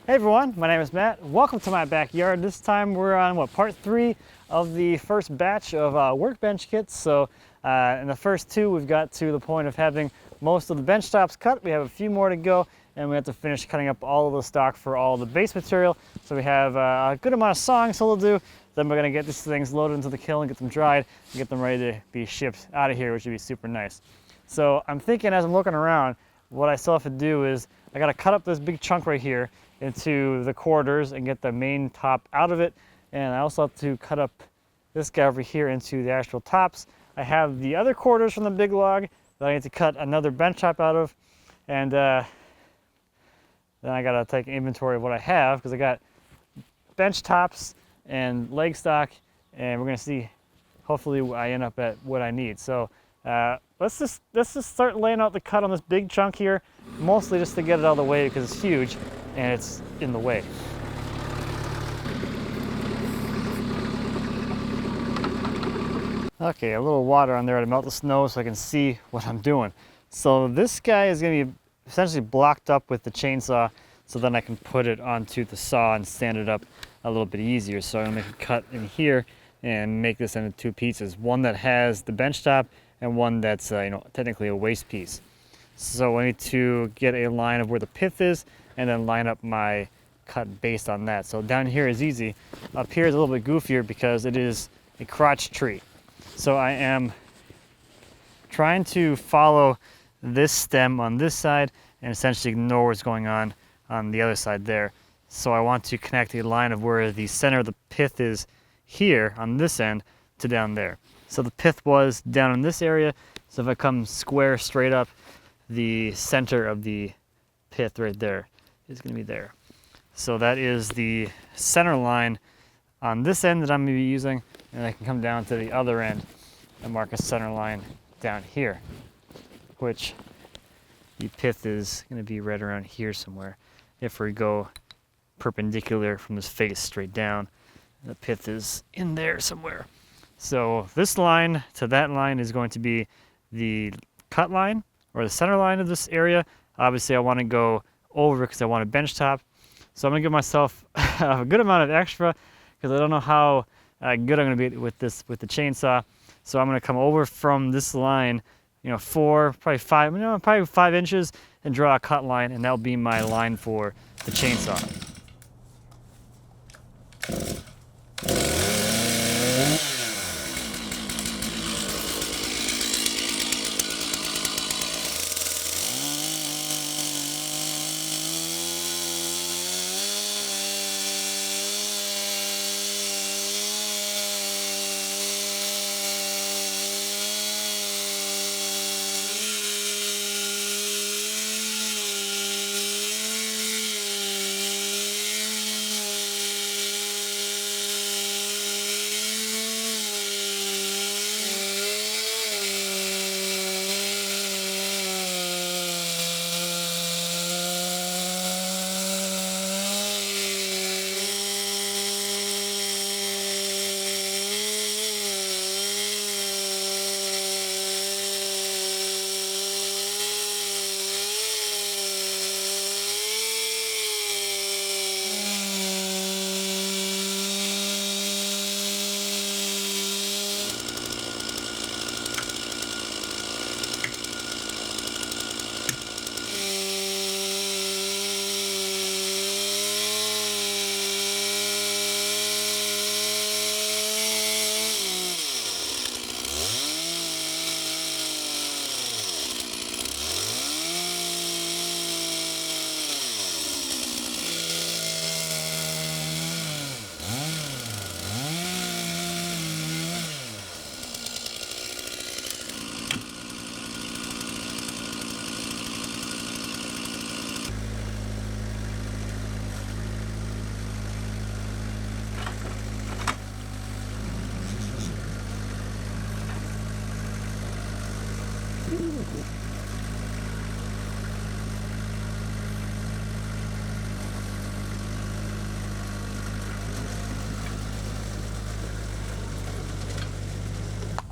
Hey everyone, my name is Matt. Welcome to my backyard. This time we're on part 3 of the first batch of workbench kits. So in the first 2 we've got to the point of having most of the bench tops cut. We have a few more to go and we have to finish cutting up all of the stock for all the base material. So we have a good amount of sawing still to do. Then we're going to get these things loaded into the kiln, get them dried, and get them ready to be shipped out of here, which would be super nice. So I'm thinking as I'm looking around, what I still have to do is I got to cut up this big chunk right here into the quarters and get the main top out of it. And I also have to cut up this guy over here into the actual tops. I have the other quarters from the big log that I need to cut another bench top out of. And then I gotta take inventory of what I have, because I got bench tops and leg stock, and we're gonna see, hopefully I end up at what I need. So let's just start laying out the cut on this big chunk here, mostly just to get it out of the way because it's huge and it's in the way. Okay, a little water on there to melt the snow so I can see what I'm doing. So this guy is going to be essentially blocked up with the chainsaw, so then I can put it onto the saw and stand it up a little bit easier. So I'm going to make a cut in here and make this into 2 pieces, one that has the bench top and one that's technically a waste piece. So I need to get a line of where the pith is and then line up my cut based on that. So down here is easy. Up here is a little bit goofier because it is a crotch tree. So I am trying to follow this stem on this side and essentially ignore what's going on the other side there. So I want to connect a line of where the center of the pith is here on this end to down there. So the pith was down in this area. So if I come square straight up, the center of the pith right there is going to be there. So that is the center line on this end that I'm going to be using, and I can come down to the other end and mark a center line down here, which the pith is going to be right around here somewhere. If we go perpendicular from this face straight down, the pith is in there somewhere. So this line to that line is going to be the cut line, or the center line of this area. Obviously I want to go over because I want a bench top. So I'm going to give myself a good amount of extra because I don't know how good I'm going to be with the chainsaw. So I'm going to come over from this line, 4, probably 5, probably 5 inches, and draw a cut line, and that'll be my line for the chainsaw.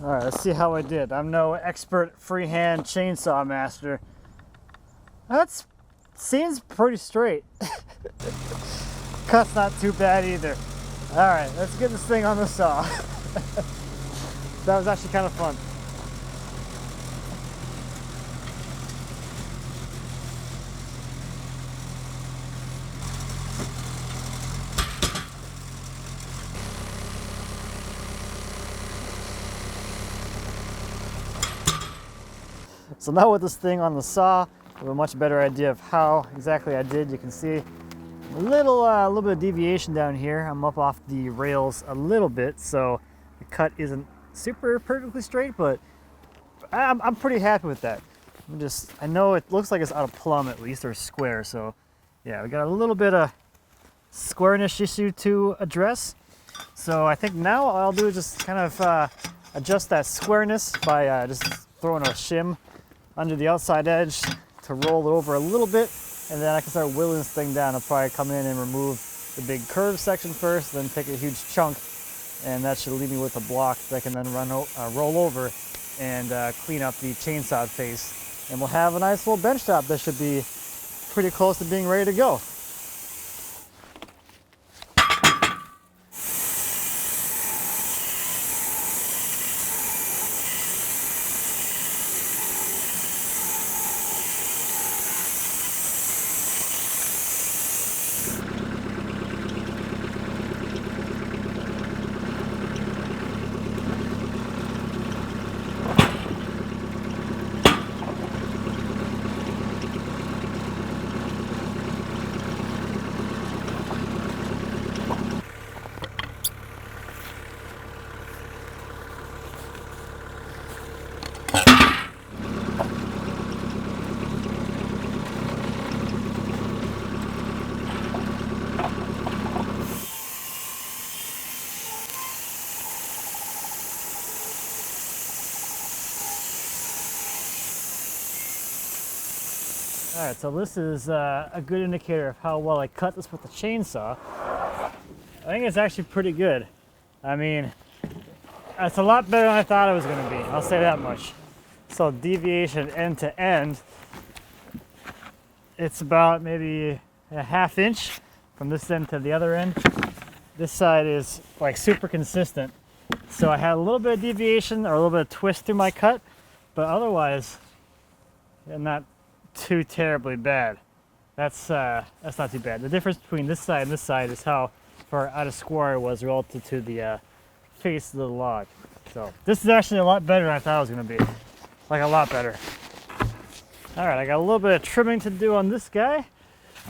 All right, let's see how I did. I'm no expert freehand chainsaw master. That seems pretty straight. cut's not too bad either. All right, let's get this thing on the saw. That was actually kind of fun. So now with this thing on the saw, I have a much better idea of how exactly I did. You can see a little bit of deviation down here. I'm up off the rails a little bit, so the cut isn't super perfectly straight, but I'm pretty happy with that. I know it looks like it's out of plumb at least, or square, so yeah, we got a little bit of squareness issue to address. So I think now all I'll do is just kind of adjust that squareness by just throwing a shim under the outside edge to roll it over a little bit, and then I can start whittling this thing down. I'll probably come in and remove the big curved section first, then take a huge chunk, and that should leave me with a block that I can then roll over and clean up the chainsaw face, and we'll have a nice little bench top that should be pretty close to being ready to go. All right, so this is a good indicator of how well I cut this with the chainsaw. I think it's actually pretty good. I mean, it's a lot better than I thought it was going to be. I'll say that much. So deviation end to end, it's about maybe a ½ inch from this end to the other end. This side is like super consistent. So I had a little bit of deviation or a little bit of twist through my cut, but otherwise, not too terribly bad. That's not too bad. The difference between this side and this side is how far out of square it was relative to the face of the log. So this is actually a lot better than I thought it was going to be. Like a lot better. All right, I got a little bit of trimming to do on this guy.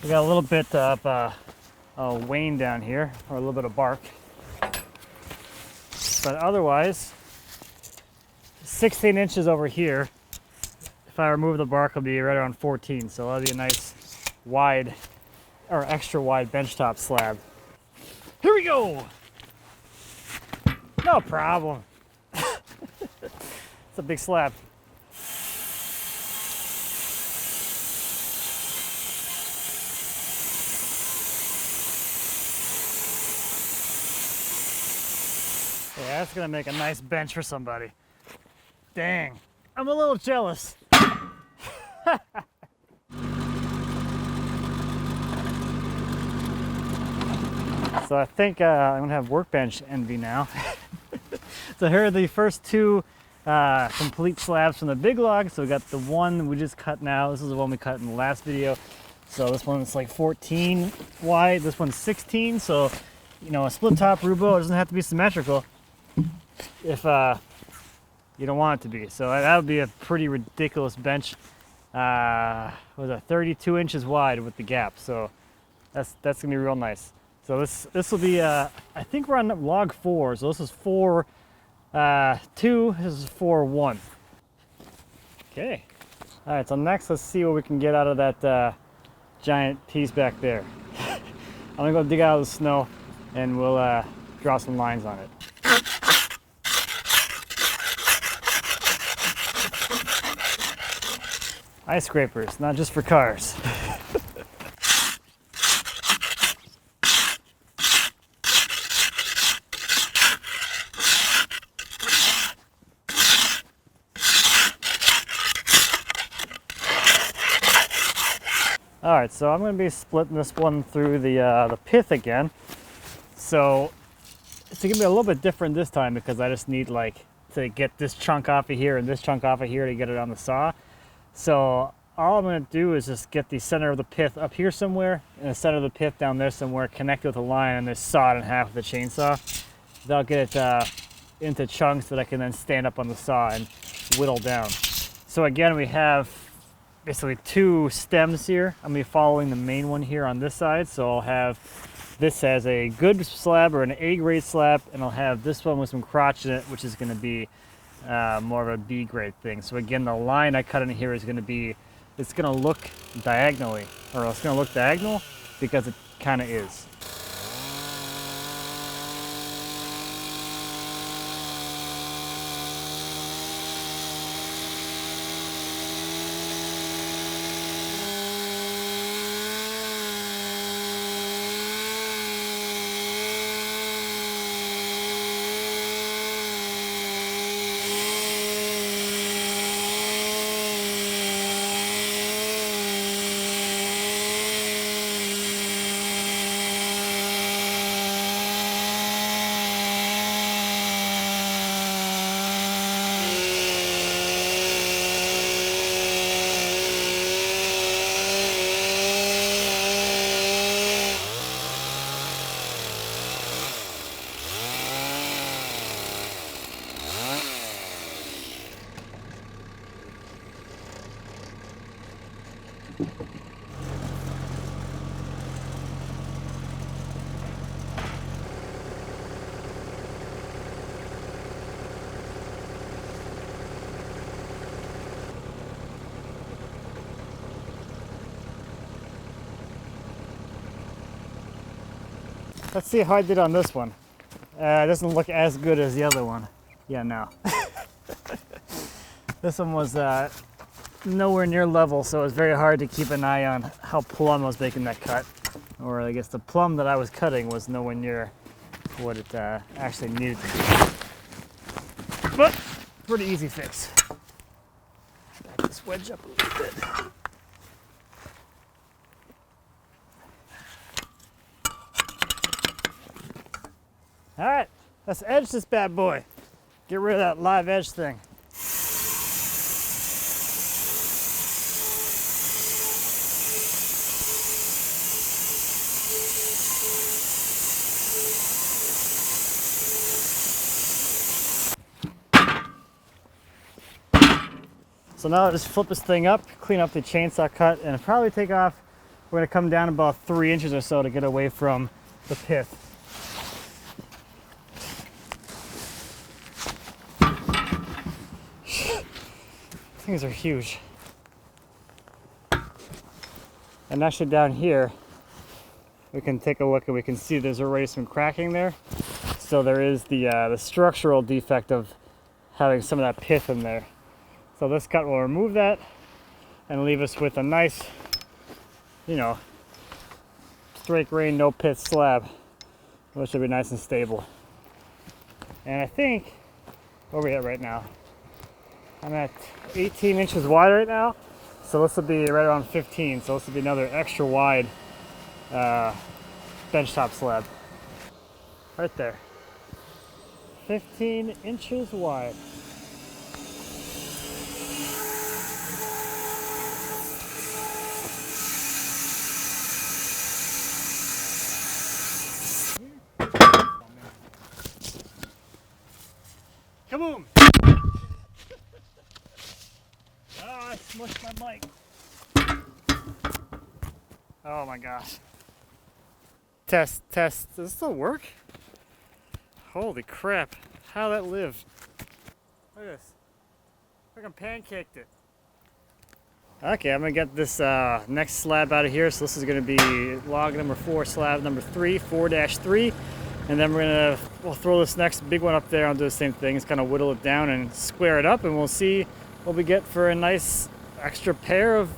We got a little bit of wane down here, or a little bit of bark. But otherwise, 16 inches over here. If I remove the bark, it'll be right around 14. So that'll be a nice wide, or extra wide benchtop slab. Here we go. No problem. It's a big slab. Yeah, that's gonna make a nice bench for somebody. Dang, I'm a little jealous. So I think I'm gonna have Workbench envy now. So here are the first two complete slabs from the big log. So we got the one we just cut now. This is the one we cut in the last video. So this one's like 14 wide. This one's 16. So, you know, a split top Rubo doesn't have to be symmetrical if you don't want it to be. So that would be a pretty ridiculous bench. Was it 32 inches wide with the gap? So that's gonna be real nice. So this will be I think we're on log 4. So this is 4 2. This is 4 1. Okay. All right. So next, let's see what we can get out of that giant piece back there. I'm gonna go dig out of the snow, and we'll draw some lines on it. Ice scrapers, not just for cars. All right, so I'm going to be splitting this one through the pith again. So it's going to be a little bit different this time because I just need like to get this chunk off of here and this chunk off of here to get it on the saw. So all I'm going to do is just get the center of the pith up here somewhere and the center of the pith down there somewhere, connect it with a line, and then saw it in half with the chainsaw. That'll get it into chunks that I can then stand up on the saw and whittle down. So again, we have basically two stems here. I'm going to be following the main one here on this side. So I'll have this as a good slab or an A grade slab, and I'll have this one with some crotch in it, which is going to be more of a B grade thing. So again, the line I cut in here is going to be, it's going to look diagonally, or it's going to look diagonal because it kind of is. Let's see how I did on this one. It doesn't look as good as the other one. Yeah, no. This one was nowhere near level, so it was very hard to keep an eye on how plumb I was making that cut. Or I guess the plumb that I was cutting was nowhere near what it actually needed to be. But, pretty easy fix. Back this wedge up a little bit. All right, let's edge this bad boy. Get rid of that live edge thing. So now I'll just flip this thing up, clean up the chainsaw cut, and probably take off. We're gonna come down about 3 inches or so to get away from the pith. Things are huge. And actually down here, we can take a look and we can see there's already some cracking there. So there is the structural defect of having some of that pith in there. So this cut will remove that and leave us with a nice, you know, straight grain, no pith slab, which should be nice and stable. And I think, where are we at right now? I'm at 18 inches wide right now, so this will be right around 15, so this will be another extra wide benchtop slab. Right there. 15 inches wide. Kaboom! I smushed my mic. Oh my gosh. Test. Does this still work? Holy crap. How that lived. Look at this. Freaking pancaked it. Okay, I'm gonna get this next slab out of here. So this is gonna be log number 4, slab number 3, 4-3. And then we'll throw this next big one up there and do the same thing. Just kind of whittle it down and square it up, and we'll see what we get for a nice extra pair of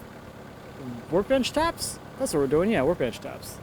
workbench tops. That's what we're doing, yeah, workbench tops.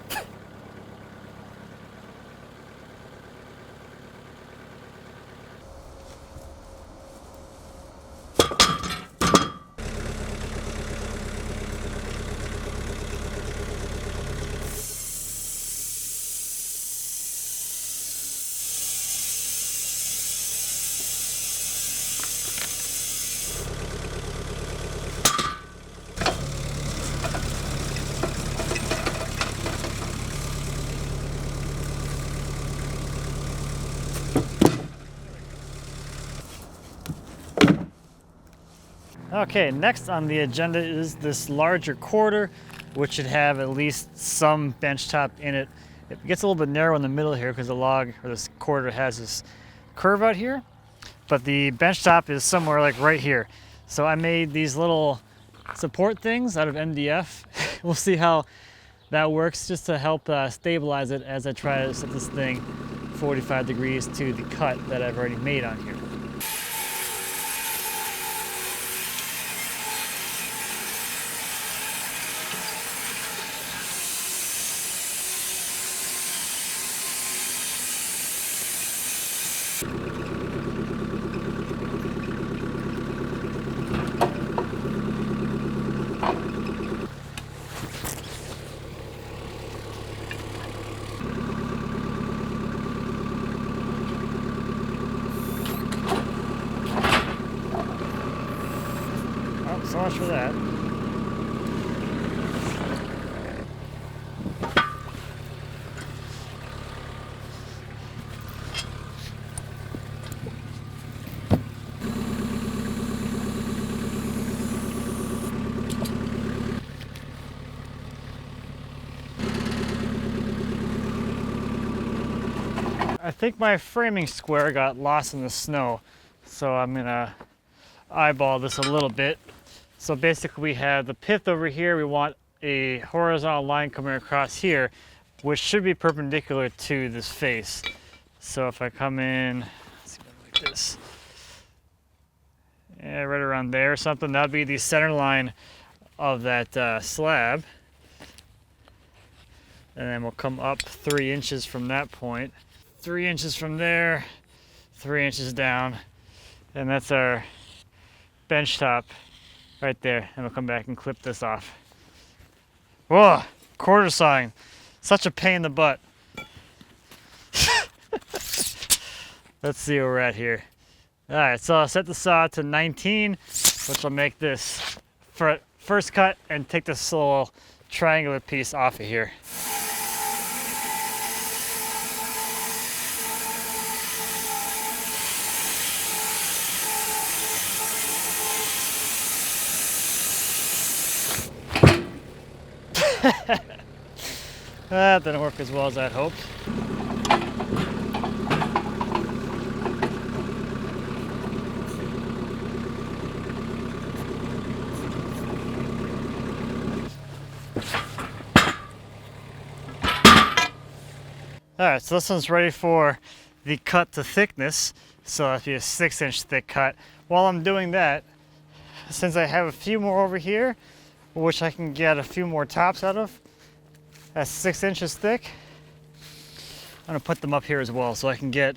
Okay, next on the agenda is this larger quarter, which should have at least some bench top in it. It gets a little bit narrow in the middle here because the log, or this quarter, has this curve out here, but the bench top is somewhere like right here. So I made these little support things out of MDF. We'll see how that works, just to help stabilize it as I try to set this thing 45 degrees to the cut that I've already made on here. So much for that. I think my framing square got lost in the snow, so I'm gonna eyeball this a little bit. So basically we have the pith over here. We want a horizontal line coming across here, which should be perpendicular to this face. So if I come in, let's go like this, yeah, right around there or something, that'd be the center line of that slab. And then we'll come up 3 inches from that point, 3 inches from there, 3 inches down, and that's our bench top right there. And we'll come back and clip this off. Whoa, quarter sawing, such a pain in the butt. Let's see where we're at here. All right, so I'll set the saw to 19, which will make this first cut, and take this little triangular piece off of here. That didn't work as well as I'd hoped. Alright, so this one's ready for the cut to thickness, so that'll be a 6-inch thick cut. While I'm doing that, since I have a few more over here, which I can get a few more tops out of, that's 6 inches thick, I'm gonna put them up here as well so I can get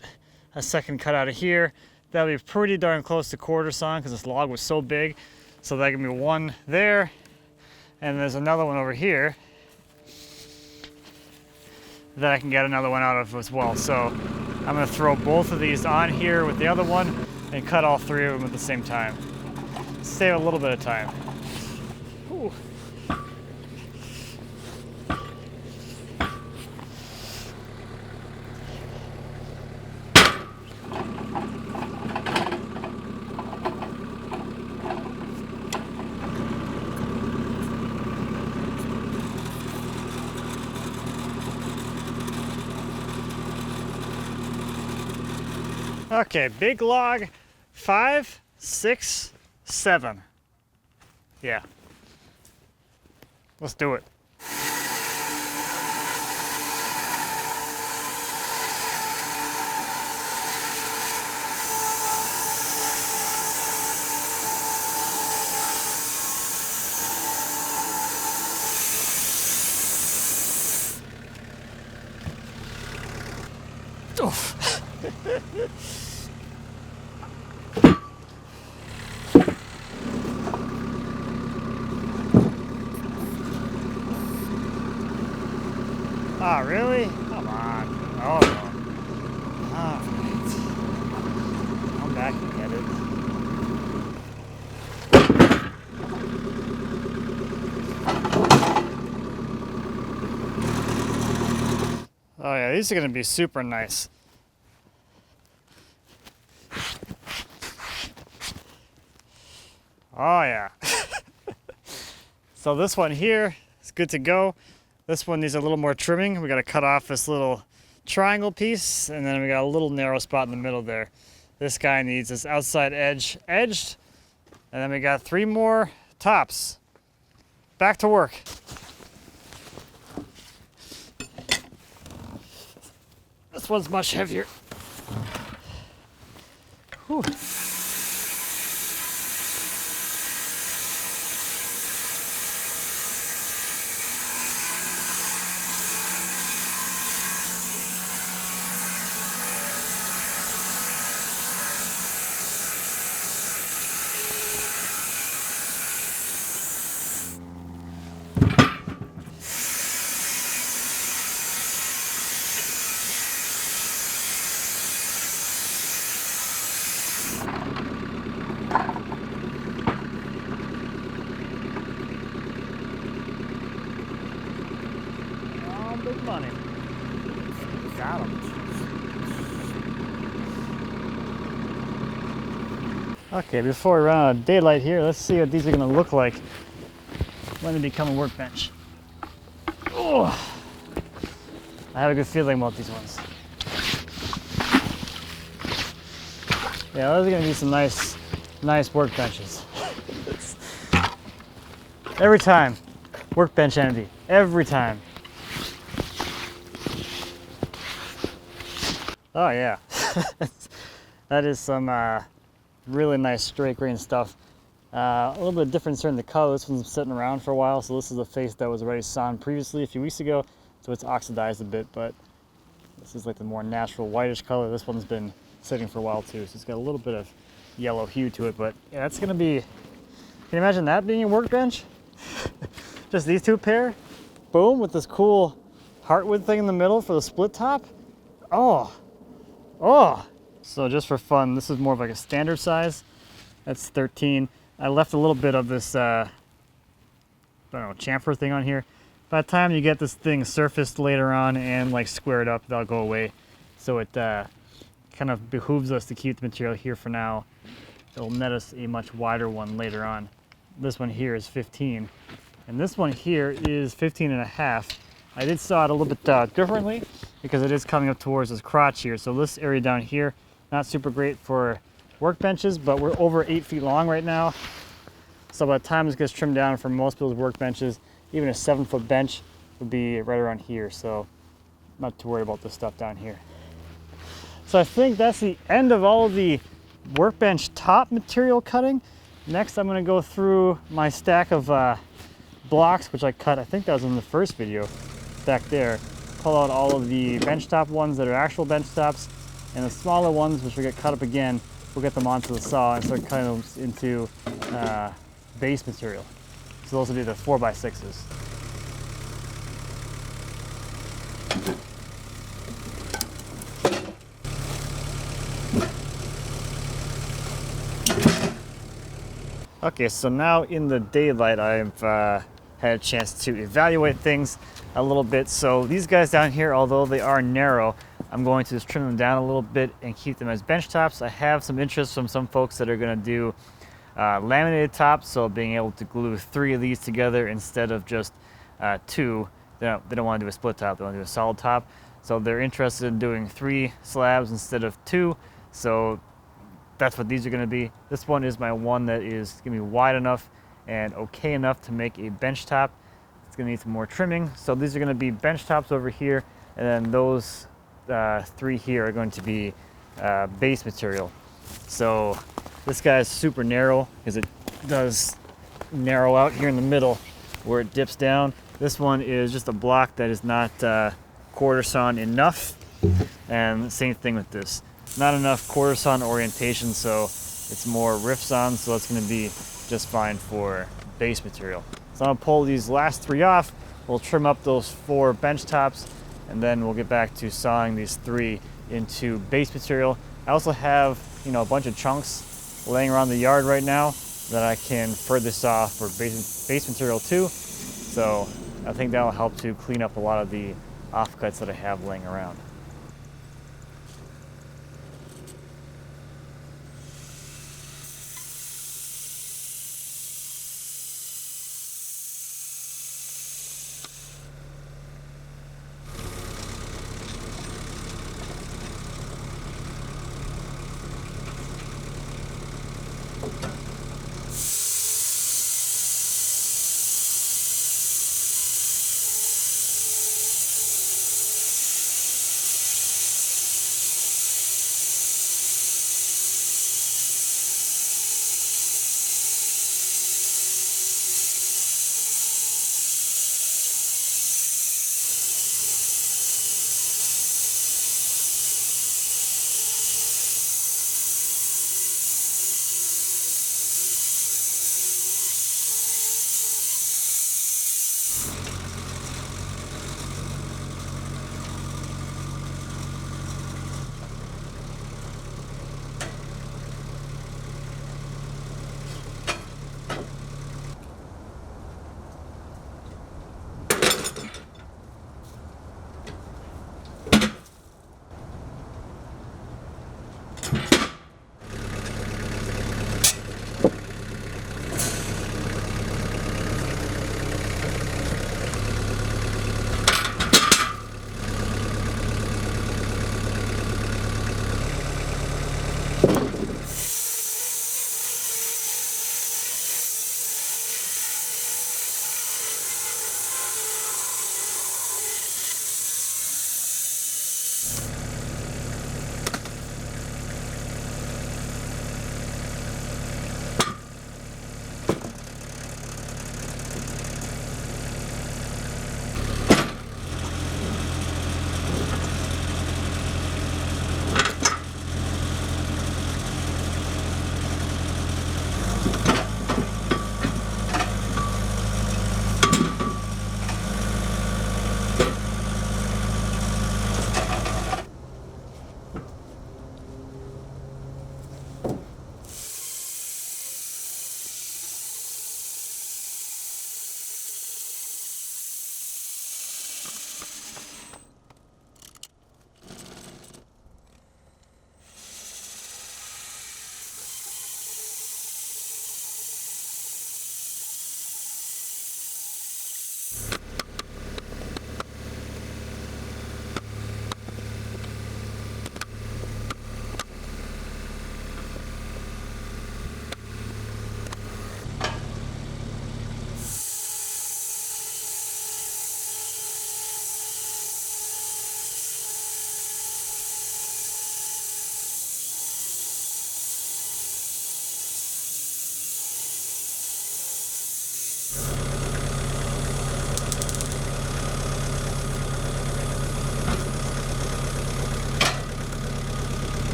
a second cut out of here. That'll be pretty darn close to quarter sawn because this log was so big. So that give me one there, and there's another one over here that I can get another one out of as well. So I'm gonna throw both of these on here with the other one and cut all 3 of them at the same time. Save a little bit of time. Ooh. Okay, big log, 5, 6, 7. Yeah. Let's do it. Oof. Oh, really? Come on. Oh, no. All right. Come back and get it. Oh, yeah, these are going to be super nice. Oh yeah. So this one here is good to go. This one needs a little more trimming. We got to cut off this little triangle piece, and then we got a little narrow spot in the middle there. This guy needs this outside edge edged, and then we got 3 more tops. Back to work. This one's much heavier. Whew. Big money. Got him. Okay, before we run out of daylight here, let's see what these are going to look like when they become a workbench. Oh, I have a good feeling about these ones. Yeah, those are going to be some nice workbenches. Every time, workbench envy. Every time. Oh yeah, that is some really nice straight grain stuff. A little bit of difference here in the color. This one's sitting around for a while, so this is a face that was already sawn previously a few weeks ago, so it's oxidized a bit, but this is like the more natural whitish color. This one's been sitting for a while too, so it's got a little bit of yellow hue to it, but yeah, it's gonna be, can you imagine that being a workbench? Just these 2 pair, boom, with this cool heartwood thing in the middle for the split top. Oh. So just for fun, this is more of like a standard size. That's 13. I left a little bit of this, I don't know, chamfer thing on here. By the time you get this thing surfaced later on and like squared up, they'll go away. So it kind of behooves us to keep the material here for now. It'll net us a much wider one later on. This one here is 15. And this one here is 15 and a half. I did saw it a little bit differently because it is coming up towards this crotch here. So this area down here, not super great for workbenches, but we're over 8 feet long right now. So by the time this gets trimmed down for most people's workbenches, even a 7-foot bench would be right around here. So not to worry about this stuff down here. So I think that's the end of all of the workbench top material cutting. Next, I'm going to go through my stack of blocks, which I cut, I think that was in the first video back there. Pull out all of the benchtop ones that are actual bench tops, and the smaller ones, which will get cut up again, we'll get them onto the saw and start cutting them into base material. So those will be the 4x6s. Okay, so now in the daylight, I've had a chance to evaluate things a little bit. So these guys down here, although they are narrow, I'm going to just trim them down a little bit and keep them as bench tops. I have some interest from some folks that are going to do laminated tops, so being able to glue 3 of these together instead of just 2. They don't want to do a split top, they want to do a solid top. So they're interested in doing 3 slabs instead of 2. So that's what these are going to be. This one is my one that is going to be wide enough and okay enough to make a bench top. It's going to need some more trimming. So these are going to be bench tops over here, and then those 3 here are going to be base material. So this guy is super narrow because it does narrow out here in the middle where it dips down. This one is just a block that is not quarter sawn enough, and same thing with this. Not enough quarter sawn orientation, so it's more rift sawn, so it's going to be just fine for base material. So I'm going to pull these last 3 off. We'll trim up those 4 bench tops, and then we'll get back to sawing these 3 into base material. I also have, a bunch of chunks laying around the yard right now that I can further saw for base material too. So I think that'll help to clean up a lot of the offcuts that I have laying around.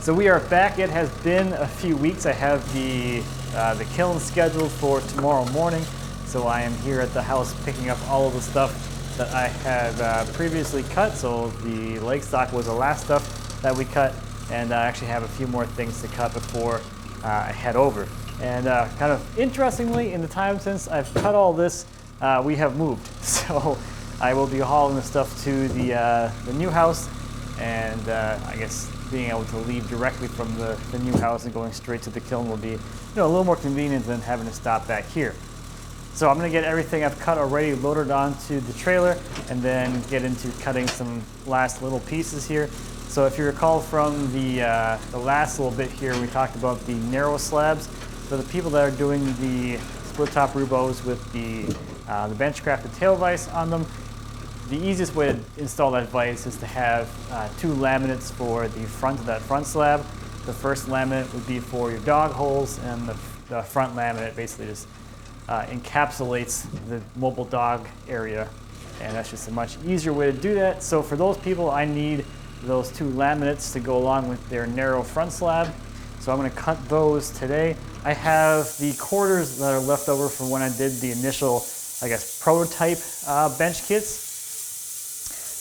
So we are back. It has been a few weeks. I have the kiln scheduled for tomorrow morning. So I am here at the house picking up all of the stuff that I had previously cut. So the leg stock was the last stuff that we cut, and I actually have a few more things to cut before I head over. And kind of interestingly, in the time since I've cut all this, we have moved. So I will be hauling the stuff to the new house, and I guess being able to leave directly from the new house and going straight to the kiln will be, a little more convenient than having to stop back here. So I'm going to get everything I've cut already loaded onto the trailer and then get into cutting some last little pieces here. So if you recall from the last little bit here, we talked about the narrow slabs. For the people that are doing the split top rubos with the bench crafted tail vise on them, the easiest way to install that vise is to have two laminates for the front of that front slab. The first laminate would be for your dog holes, and the front laminate basically just encapsulates the mobile dog area, and that's just a much easier way to do that. So for those people, I need those two laminates to go along with their narrow front slab. So I'm going to cut those today. I have the quarters that are left over from when I did the initial, I guess, prototype bench kits.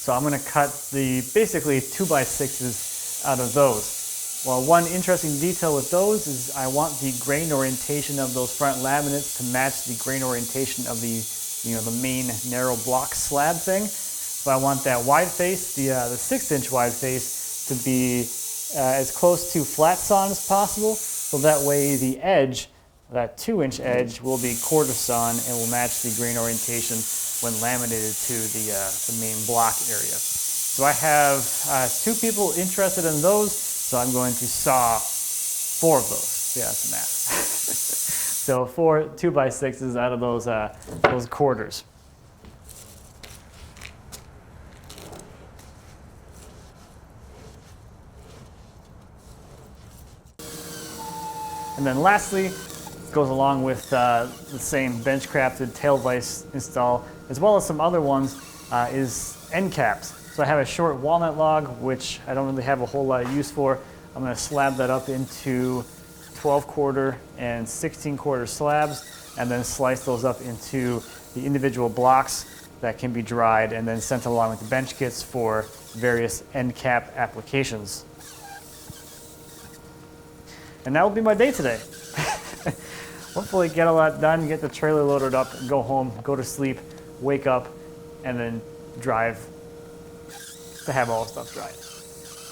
So I'm going to cut the basically 2x6s out of those. Well, one interesting detail with those is I want the grain orientation of those front laminates to match the grain orientation of the, the main narrow block slab thing. So I want that wide face, the 6-inch wide face, to be as close to flat sawn as possible. So that way the edge, that 2-inch edge, will be quarter sawn and will match the grain orientation when laminated to the main block area. So So I have 2 people interested in those, so I'm going to saw 4 of those. Yeah, that's the math. So 4 2x6s out of those quarters. And then lastly, goes along with the same bench crafted tail vise install, as well as some other ones, is end caps. So I have a short walnut log, which I don't really have a whole lot of use for. I'm going to slab that up into 12-quarter and 16-quarter slabs, and then slice those up into the individual blocks that can be dried and then sent along with the bench kits for various end cap applications. And that will be my day today. Hopefully get a lot done, get the trailer loaded up, go home, go to sleep, wake up, and then drive to have all the stuff dried.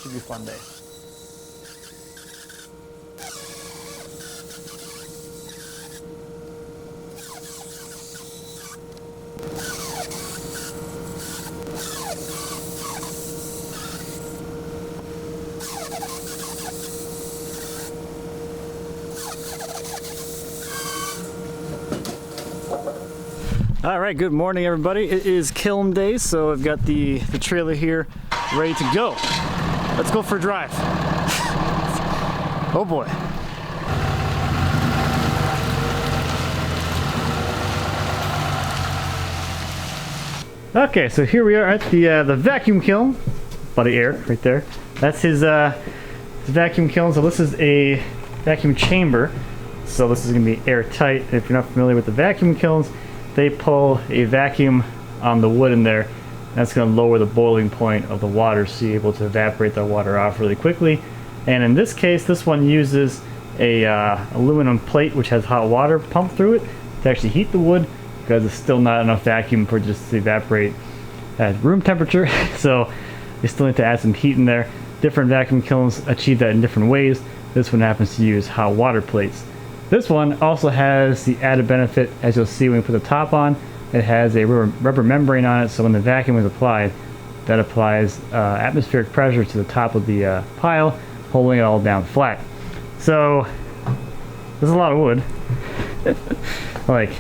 Should be a fun day. All right, good morning everybody. It is kiln day, so I've got the trailer here ready to go. Let's go for a drive. Oh boy. Okay, so here we are at the vacuum kiln. Buddy Eric right there. That's his vacuum kiln. So this is a vacuum chamber. So this is gonna be airtight. If you're not familiar with the vacuum kilns, they pull a vacuum on the wood in there. That's going to lower the boiling point of the water, so you're able to evaporate the water off really quickly. And in this case, this one uses a aluminum plate which has hot water pumped through it to actually heat the wood, because it's still not enough vacuum for just to evaporate at room temperature. So you still need to add some heat in there. Different vacuum kilns achieve that in different ways. This one happens to use hot water plates. This one also has the added benefit, as you'll see when you put the top on, it has a rubber membrane on it, so when the vacuum is applied, that applies atmospheric pressure to the top of the pile, holding it all down flat. So there's a lot of wood, like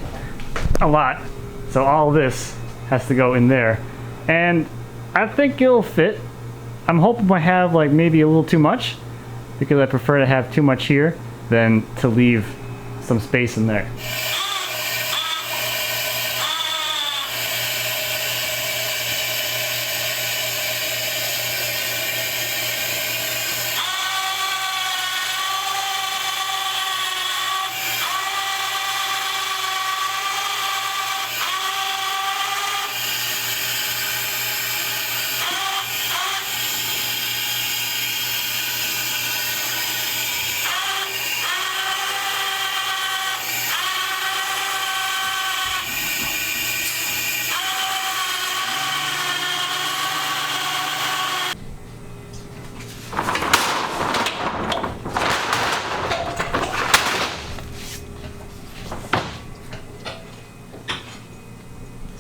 a lot. So all this has to go in there, and I think it'll fit. I'm hoping I have like maybe a little too much, because I prefer to have too much here than to leave some space in there.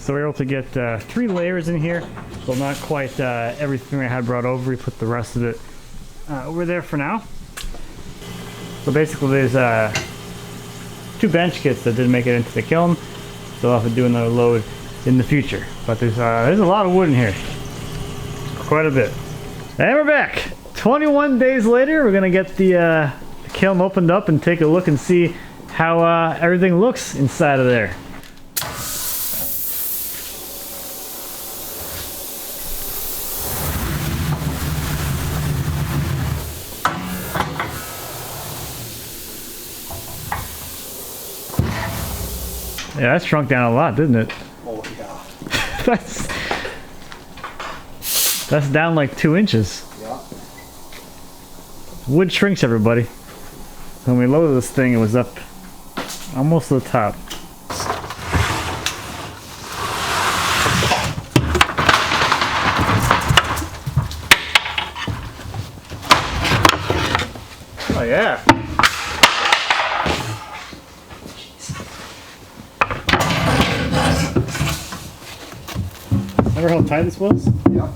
So we're able to get 3 layers in here, but not quite everything I had brought over. We put the rest of it over there for now. So basically there's 2 bench kits that didn't make it into the kiln, so I'll have to do another load in the future. But there's a lot of wood in here, quite a bit. And we're back. 21 days later, we're gonna get the kiln opened up and take a look and see how everything looks inside of there. Yeah, that's shrunk down a lot, didn't it? Oh yeah. That's down like 2 inches. Yeah. Wood shrinks, everybody. When we loaded this thing, it was up almost to the top. Oh yeah. Remember how tight this was? Yeah.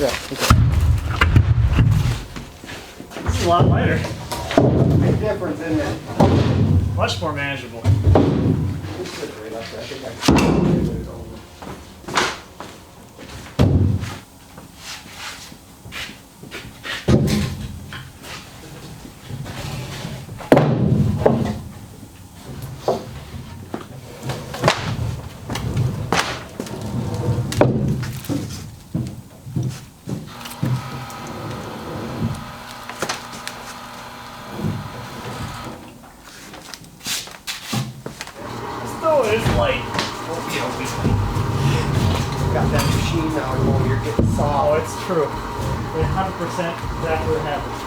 Yeah, okay. This is a lot lighter. Big difference, isn't it? Much more manageable. This is right up there. I think I can move it over. Oh, it's light. Got that machine now, and you're getting Oh, soft. it's true. 100% exactly what happened.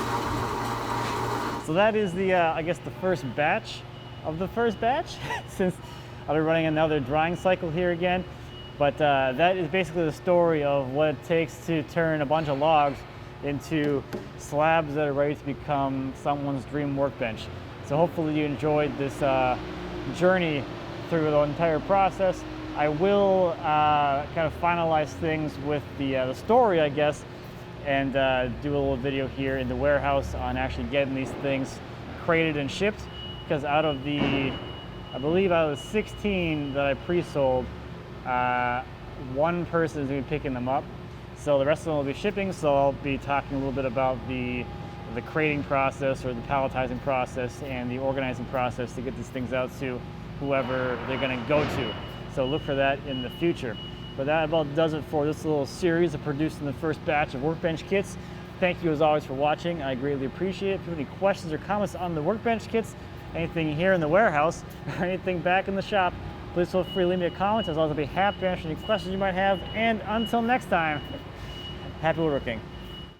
So that is the, I guess, the first batch of the first batch, since I'll be running another drying cycle here again. But that is basically the story of what it takes to turn a bunch of logs into slabs that are ready to become someone's dream workbench. So hopefully you enjoyed this journey through the entire process. I will kind of finalize things with the story, I guess, and do a little video here in the warehouse on actually getting these things crated and shipped, because out of the, I believe out of the 16 that I pre-sold, one person is going to be picking them up. So the rest of them will be shipping, so I'll be talking a little bit about the crating process or the palletizing process and the organizing process to get these things out to whoever they're going to go to. So look for that in the future. But that about does it for this little series of producing the first batch of Workbench kits. Thank you as always for watching. I greatly appreciate it. If you have any questions or comments on the Workbench kits, anything here in the warehouse, or anything back in the shop, please feel free to leave me a comment. As always, I'll be happy to answer any questions you might have. And until next time, happy woodworking.